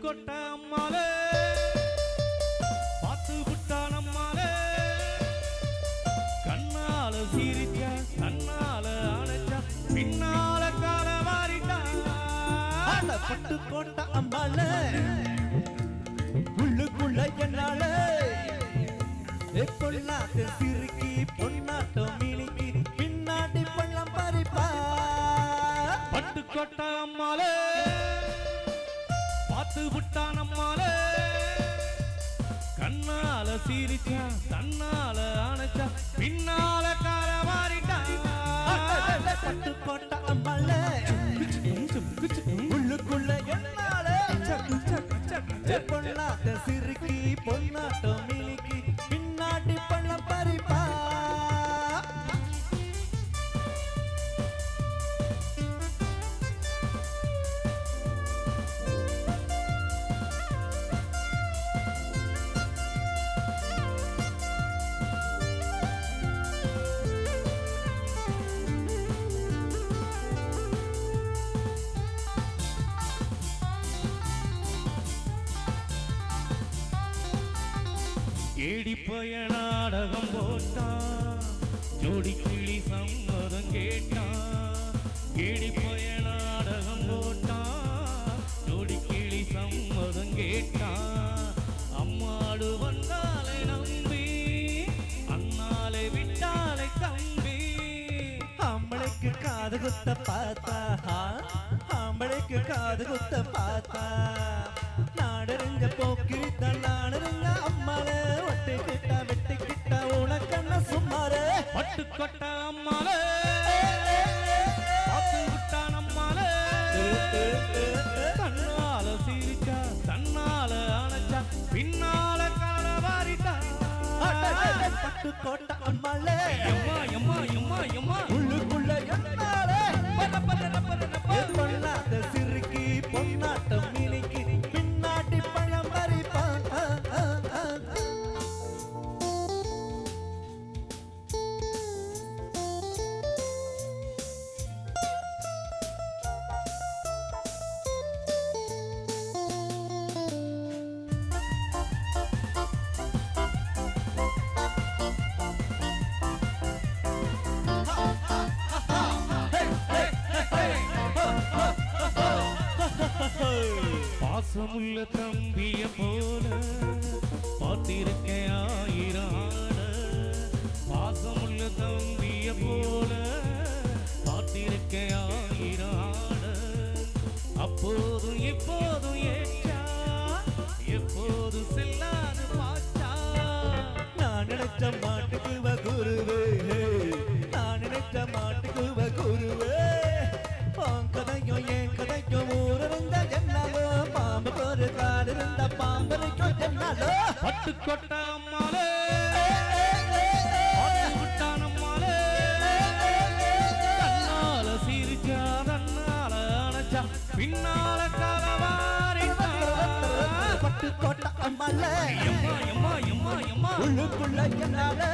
கொட்ட அம்மாலே பாத்து விட்டா நம்மாலே கண்ணால சிரிச்சா கண்ணால அணைச்சா பின்னால கால மாறிட்டா பட்டு கொட்ட அம்மாலே உள்ளுக்குள்ள என்னால பொல்லாத சிறுக்கி பொன்னாட்டம் மினிக்கி பின்னாடி பள்ளம் பறிப்பா பட்டு கொட்ட அம்மாலே பாத்து விட்டா நம்மாலே கண்ணால சிரிச்சா தன்னால அணைச்சா பின்னால கால மாறிட்டா பட்டு கொட்ட அம்மாலே உள்ளுக்குள்ள என்னால பொல்லாத சிறுக்கி பொன்னாட்டம் மினிக்கி பின்னாடி பள்ளம் பறிப்பா ஏடி போய நாடகம் போட்டான் ஜோடி கிளி சம்மதம் கேட்டான் ஏடி போய நாடகம் போட்டான் ஜோடி கிளி சம்மதம் கேட்டான் அம்மாடு வந்தாலே நம்பி அண்ணாலே விட்டாலே தம்பி ஆம்பளைக்கு காது குத்த பார்த்தா ஆம்பளைக்கு காது குத்த பார்த்தா நாடறிஞ்ச போக்கிரித்த நாடறிஞ்ச அம்மாலே ஒட்டிக்கிட்ட வெட்டிக்கிட்ட உனக்கண்ண சும்மாரே பட்டு கொட்ட அம்மாலே பாத்து விட்டா நம்மாலே தன்னால சிரிச்சா தன்னால அணைச்சா பின்னால கால வாரிட்டா பட்டு கோட்ட அம்மாலே எம்மா எம்மா எம்மா எம்மா உள்ளுக்குள்ள என்னாலே பொல்லாத சிறுக்கி பொன்னாட்டம் மினிக்கி பின்னாடி பழம் பறிப்பா பாசமுள்ள தம்பிய போல பார்த்திருக்கேன் ஆயிரம் ஆட பாசமுள்ள தம்பிய போல பார்த்திருக்கேன் ஆயிரம் ஆட அப்போதும் எப்போதும் ஏற்றா எப்போது செல்லாது பாச்சா நான் நினைச்ச மாட்டுக்கு குருவே நான் நினைச்ச மாட்டுக்கு குருவே கதையும் என் கதைக்கும் ஊரிருந்த என்னாலோ பாம்பு ஒரு காடு இருந்த பாம்பரைக்கும் என்னாலோ பட்டு கொட்ட அம்மாலே விட்டா நம்மாலே தன்னால சிரிச்சா தன்னால அணைச்சா பின்னால காலவாரிட்டா பட்டு கோட்ட அம்மாலே எம்மா எம்மா எம்மா எம்மா உள்ளுக்குள்ள என்னாலே